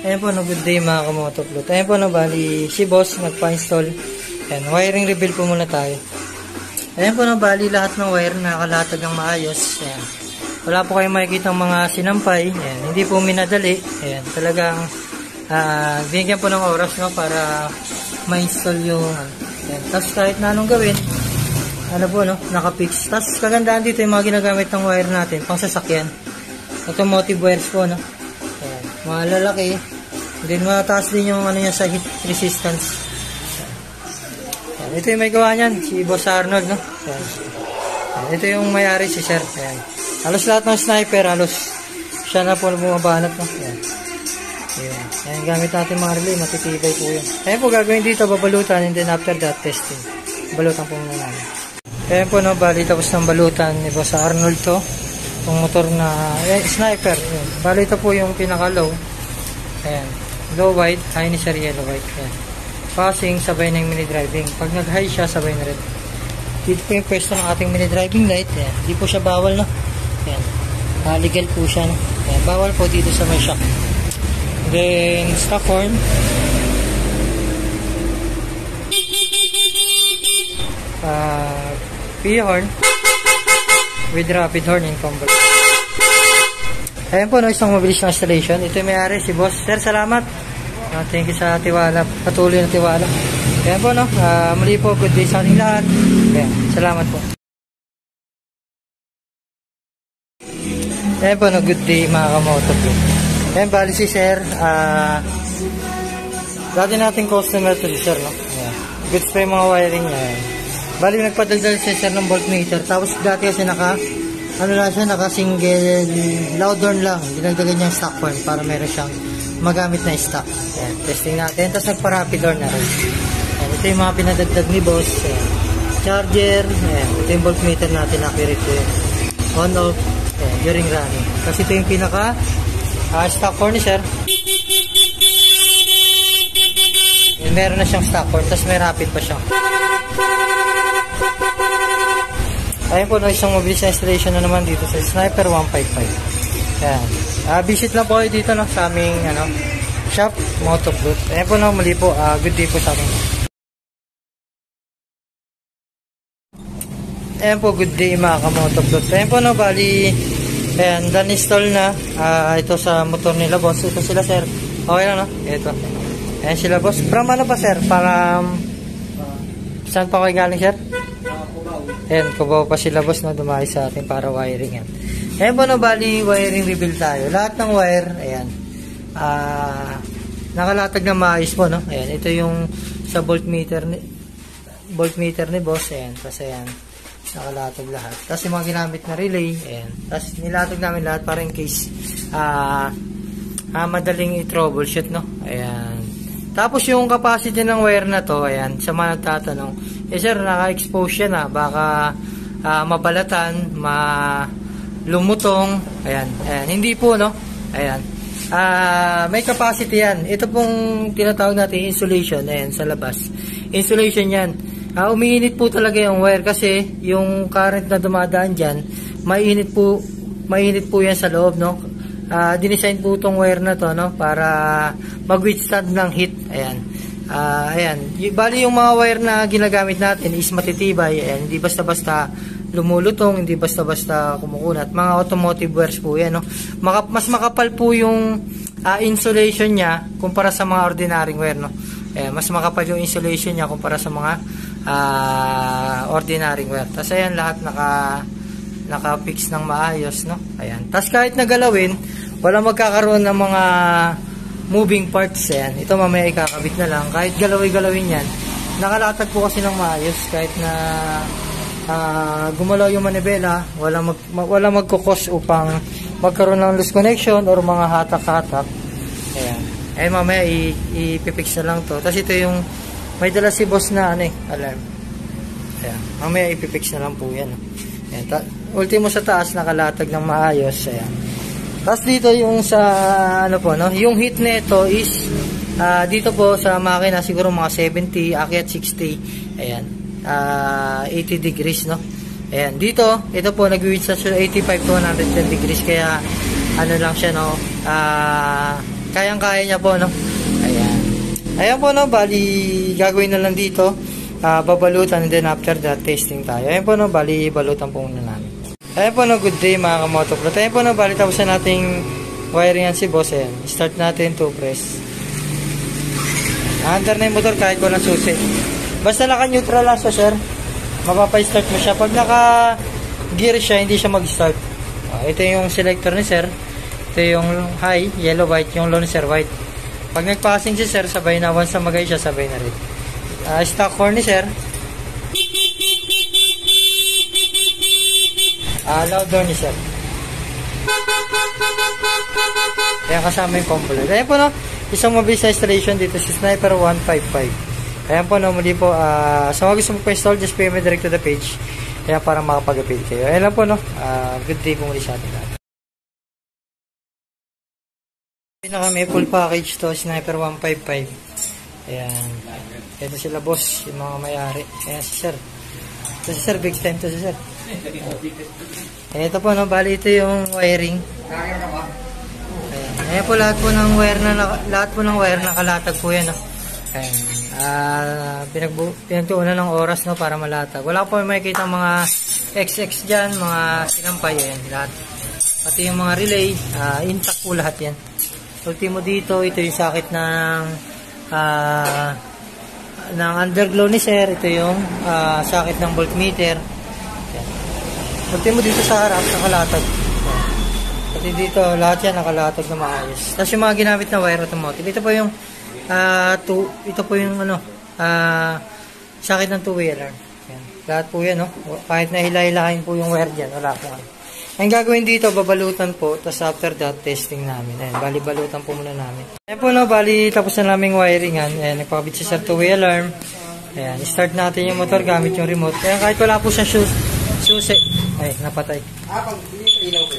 Ayan po, no, good day mga kamotoplot. Ayan po, no, bali si boss nagpa-install. Ayan, wiring reveal po muna tayo. Ayan po, no, bali lahat ng wire nakalatag ng maayos. Ayan. Wala po kayong makikita ng mga sinampay. Ayan, hindi po minadali. Ayan, talagang binigyan po ng oras, no, para ma-install yung ayan. Tapos kahit na anong gawin, ano po, no, nakapix. Tapos kagandaan dito yung mga ginagamit ng wire natin pang sasakyan. Automotive wires po, no. Ayan, mga lalaki. Then mataas din yung ano niya sa heat resistance. Ayan, ito yung may gawa niyan, si Boss Arnold, no. Ayan. Ayan, ito yung may-ari si Sir. Ayan. Halos lahat ng sniper, halos siya na po bumabanat, no. Ayan. Ayan. Ayan, gamit natin mga relay, matitibay po yun. Ayan po, gagawin dito, babalutan, and then after that, testing. Balutan po muna namin. Ayan po, no, bali tapos ng balutan ni Boss Arnold to. Yung motor na sniper. Ayan. Bali ito po yung pinaka-low. Ayan. Low white, high ni Sir yellow white. Ayan. Passing, sabay na yung mini driving. Pag nag-high siya, sabay na red. Dito po yung pwesto ng ating mini driving light. Ayan. Hindi po siya bawal, no? Ayan. Legal po siya, no? Ayan. Bawal po dito sa may shock. Then, stock horn. P-horn. With rapid horn in combo. Ayan po, no, isang mabilis na installation. Ito yung may-ari, si Boss. Sir, salamat. Thank you sa tiwala, patuloy na tiwala. Ayan po, no, muli po, good day sa ating lahat. Ayan, salamat po. Ayan po, no, good day mga kamoto po. Ayan, bali si Sir. Dati nating customer to si Sir, no. Ayan. Goods pa yung mga wiring niya. Ayan. Bali, nagpadaldal si Sir ng voltmeter. Tapos dati kasi naka-single loud horn lang. Dinagdagan niya yung stock horn para meron siyang magamit na stock. Ayan, testing natin. Tapos nagpa-rapid horn na rin. Ayan, ito yung mga pinadagdag ni Boss. Ayan, charger. Ayan, ito yung voltmeter natin. Accurate ko yun. On-off. Ayan, during running. Kasi ito yung pinaka stock horn ni Sir. Ayan, meron na siyang stock horn. Tapos may rapid pa siya. Ayan po, no, isang mabilis na installation na naman dito sa Sniper 155. Ayan. Visit lang po kayo dito, no, sa aming shop, Motoplot. Ayan po, no, muli po. Good day po sa amin. Ayan po, good day mga ka-Motoplot. Ayan po, no, bali, ayan, done install na. Ito sa motor nila, Boss. Ito sila, Sir. Okay lang, no? Ito. Ayan sila, Boss. From ano pa, Sir? Para, saan pa kayo galing, Sir? Ayan, kubaw pa sila, Boss, no, dumayo sa atin para wiring yan. Ayan po, no, bali, wiring reveal tayo. Lahat ng wire, ayan, nakalatag na maayos po, no. Ayan, ito yung sa voltmeter ni Boss, ayan, kasi ayan, nakalatag lahat. Tapos yung mga ginamit na relay, ayan, tapos nilatag namin lahat para in case, madaling i-troubleshoot, no. Ayan. Tapos yung capacity ng wire na to, ayan, sa mga nagtatanong, Sir, naka-expose yan, baka mabalatan, lumutong, ayan, ayan, hindi po, no, ayan, may capacity yan. Ito pong tinatawag natin insulation, ayan, sa labas, insulation yan. Umiinit po talaga yung wire kasi yung current na dumadaan dyan, mainit po yan sa loob, no. Dinesign po itong wire na to, no, para mag-withstand ng heat, ayan. Ayan, bali yung mga wire na ginagamit natin is matitibay, ayan, hindi basta-basta lumulutong, hindi basta-basta kumukunat. Mga automotive wires po yan, no? Mas makapal po yung insulation niya kumpara sa mga ordinaryong wire, no? Ayan, mas makapal yung insulation niya kumpara sa mga ordinaryong wire. Tapos ayan, lahat naka-fix ng maayos, no? Ayan, tapos kahit nagalawin, wala magkakaroon ng mga moving parts. Ayan, ito mamaya ikakabit na lang. Kahit galawin yan, nakalatag po kasi ng maayos. Kahit na gumalaw yung manibela, wala magkukos upang magkaroon ng loose connection or mga hatak-hatak. Ayan, ay mamaya ipipix na lang to. Tapos ito yung may dala si Boss na alarm. Ayan, mamaya ipipix na lang po yan. Ayan, ultimo sa taas, nakalatag ng maayos. Ayan. Tapos dito yung sa no, yung heat nito is dito po sa makina siguro mga 70, akyat 60. Ayan. 80 degrees, no. Ayan, ito po nag-reach sa 85 to 110 degrees, kaya ano lang siya, no, kayang-kaya niya po, no? Ayan. Ayan po, no? Bali, gagawin na lang dito. Babalutan and then after that, testing tayo. Ayan po, no? Bali, balutan po muna namin. Ayan po, no? Good day, mga kamotoplot. Ayan po, no? Bali, tapos na nating wiring yan si boss. Ayan. Start natin to press. Under na yung motor kahit walang susi. Basta naka-neutral lang siya, sir. Mapapa-start mo siya. Pag naka-gear siya, hindi siya mag-start. Ito yung selector ni sir. Ito yung high, yellow, white. Yung low ni sir, white. Pag nag-passing si sir, sabay na. Once na magay siya, sabay na rin. Stock horn ni sir. Loud door ni sir. Kaya kasama yung component. Ayan po, no? Isang mabilis na installation dito si Sniper 155. Ayan po, no? Muli po, sa mga gusto mo pa-install, just pay me direct to the page. Kaya para makapag-update kayo. Ayan lang po, no? Good day po muli sa ating lahat. Na kami, full package to, Sniper 155. Ayan. Ito sila, boss, yung mga may-ari. Ayan si sir. Ito si sir, big time to si sir. Ito po, no? Bali, ito yung wiring. Ayan po, lahat po ng wire na nakalatag po yan, no? Ayan. Pinagtuunan ng oras, no, para malatag. Wala po makikita mga XX dyan, mga sinampay, ayan, lahat. Pati yung mga relay, intact po lahat yan. Ultimo dito, ito yung sakit ng underglow ni sir. Ito yung sakit ng voltmeter. Ayan. Ultimo dito sa harap, nakalatag. Pati dito, lahat yan nakalatag na maayos. Tapos yung mga ginamit na wire automotive. Ito po yung ito po yung sakit ng two-wheeler. Lahat po yan, no? Kahit na hilahilahin po yung wire dyan, wala po. Ang gagawin dito, babalutan po. Tapos after that, testing namin. Ayan, bali balutan po muna namin. Ayan po, no? Bali tapos na namin wiringan. Ayan, nagpakabit siya sa two-way alarm. Ayan, start natin yung motor gamit yung remote. Ayan, kahit wala po siyang susi. Ay, napatay.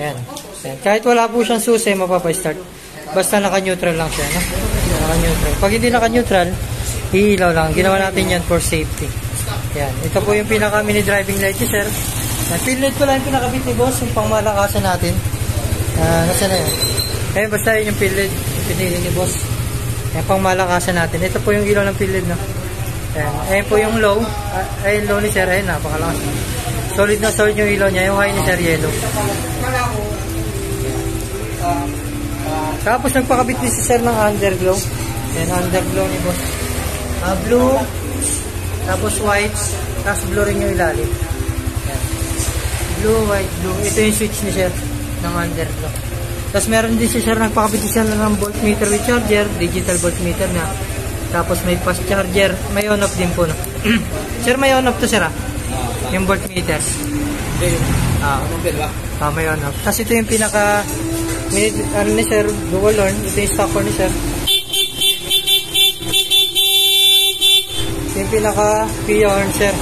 Ayan. Ayan. Kahit wala po siyang susi, mapapastart. Basta naka-neutral lang siya, no? Naka-neutral. Pag hindi naka-neutral, iilaw lang. Ginawa natin yan for safety. Ayan. Ito po yung pinaka-mini driving light ni sir. Fill light ko lang yung pinakabit ni boss, yung pangmalakasan natin. Nasa na yun? Ayan, basta yun yung fill light. Yung pinili ni boss. Ayan, pangmalakasan natin. Ito po yung ilaw ng fill light, no? Ayan. Ayan po yung low. Ayan, low ni sir. Ayan, napakalakas. Solid na solid yung ilaw niya. Yung high ni sir, yellow. Tapos nagpakabit din si sir ng underglow. Ayan, underglow ni boss. Blue. Tapos white. Tapos blue rin yung ilalim. Ayan. Blue, white, blue. Ito yung switch ni sir ng underglow. Tapos meron din si sir nagpakabit siya ng voltmeter with charger. Digital voltmeter na. Tapos may fast charger. May on-off din po, no? Sir, may on-off to, sir, yung voltmeters. May on-off. Tapos ito yung pinaka ni sir, dual horn. Ito yung stock horn ni sir. Ito yung pinaka P horn, sir.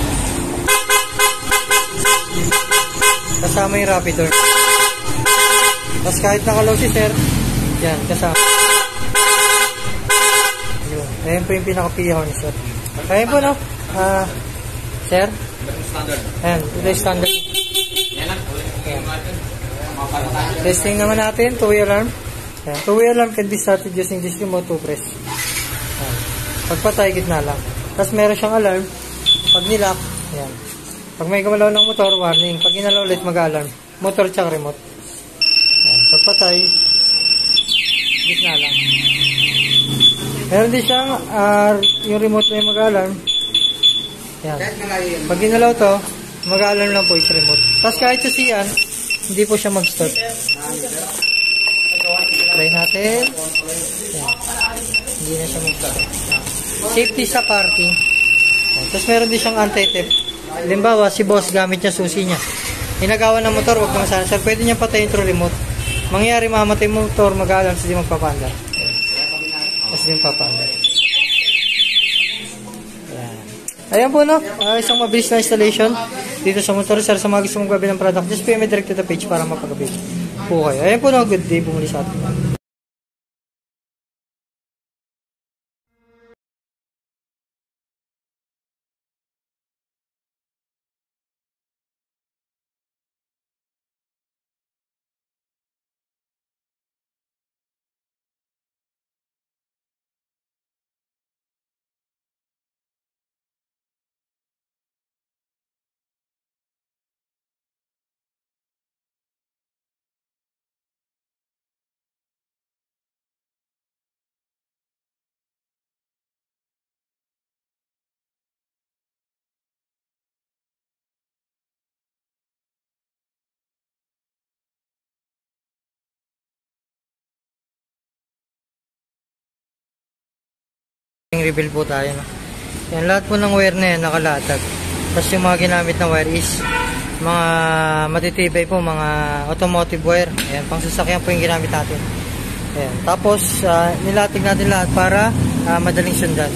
Kasama yung rapid horn. Tapos kahit nakalaw si sir, yan, kasama. Ayan po yung pinaka-P-horn, sir. Ayan po, no? Sir? Ayan, ito yung standard. Ayan. Testing naman natin, two-way alarm. Ayan, two-way alarm can be started using this remote to press. Ayan. Pagpatay, gitna lang. Tapos meron siyang alarm. Pag nilock, ayan. Pag may gumalaw ng motor, warning. Pag inalaw ulit, mag-alarm. Motor tsaka remote. Ayan. Pagpatay, gitna lang. Meron din siyang yung remote na yung mag-alarm. Yan. Pag ginalaw to, mag-alarm lang po yung remote. Tapos kahit sa CN, hindi po siya mag-start. Try natin. Yan. Hindi na siya mag-start. Safety sa parking. Yan. Tapos meron din siyang anti-theft. Halimbawa, si boss gamit niya susi niya. Hinagawa ng motor, huwag kang sana. Sir, pwede niya patayin through remote. Mangyari mamatay yung motor, mag-alarm, hindi magpapanda. Tapos din papanda. Ayan po, no? Isang mabilis na installation dito sa motor. Sir, sa mga gusto mong gabi ng product, just pay me direct to the page para mapag-gabi po kayo. Ayan po, no? Good day. Bumuli sa atin. reveal po tayo, no? Yan, lahat po ng wire na yan nakalatag. Tapos yung mga ginamit na wire is mga matitibay po, mga automotive wire. Ayan, pang sasakyan po yung ginamit natin. Ayan, tapos nilatig natin lahat para madaling sundan.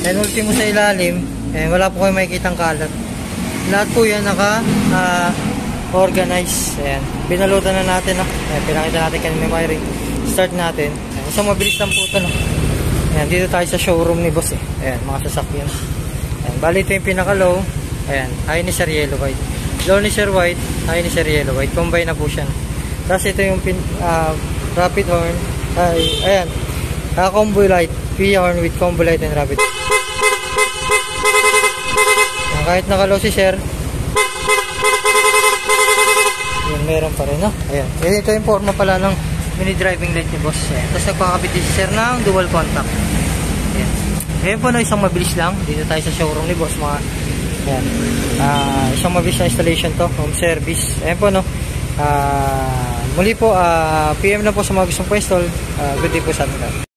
And ultimo sa ilalim, wala po kayo makikitang kalat. Lahat po yan naka-organize. Ayan, binalutan na natin, no? Ayan, pinakita natin kanina wiring. Start natin. Ayan, isang mabilis lang po ito, no? Ayan, dito tayo sa showroom ni boss, Ayan, mga sasakyan. Ayan, bali ito yung pinaka-low. Ayan, high ni Sir Yellow White. Low ni Sir White, high ni Sir Yellow White. Combine na po siya. Tapos ito yung rapid horn. Ayan, combo light. P horn with combo light and rapid. Ayan, kahit naka-low si Sir, yun, meron pa rin, no? Ayan, ito yung forma pala ng mini driving light ni boss. Ayan, tapos nagpakabit din si Sir ng dual contact. Ayan. Ayan po, no, isang mabilis lang. Dito tayo sa showroom ni boss, mga ayan. Isang mabilis na installation to, home service. Ayan po, no. Muli po, PM na po sa mga gustong po install. Good day po sa atin.